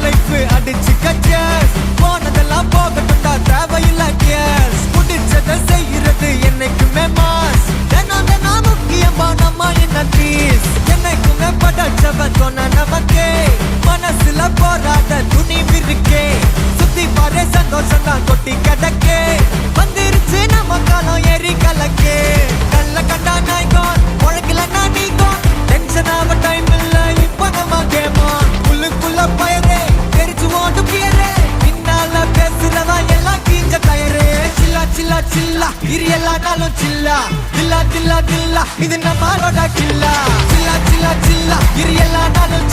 life அடிச்சு கச்சஸ் போனதெல்லாம் போகட்டும்டா தேவையில்ல கேஸ் முடிச்சதை செய்யறது என்னைக்குமே மாஸ் தினம் தினம் முக்கியமா நம்ம என்ன ட்ரீஸ் என்னைக்குமே படைச்சவன் சொன்ன நமக்கே மனசுல போராட துணிவு இருக்கே சுத்தி பாரு சந்தோஷம் தான் கொட்டி கிடக்கே வந்துருச்சு நம்ம காலம் ஏறி கலக்கே நல்ல கண்டா நாய்கோன் உழைக்கலன்னா நீங்கோன் டென்ஷன் ஆக டைம் இல்ல இப்ப நம்ம கேமா உள்ளுக்குள்ள பயரே தெரிச்சு ஓட்டு பியரே பின்னால பேசுறதா எல்லாம் கீஞ்ச டயரே சில்லா சில்லா சில்லா இரு எல்லா நாளும் சில்லா தில்லா தில்லா தில்லா இது நம்மளோட கில்லா சில்லா சில்லா சில்லா இரு எல்லா நாளும்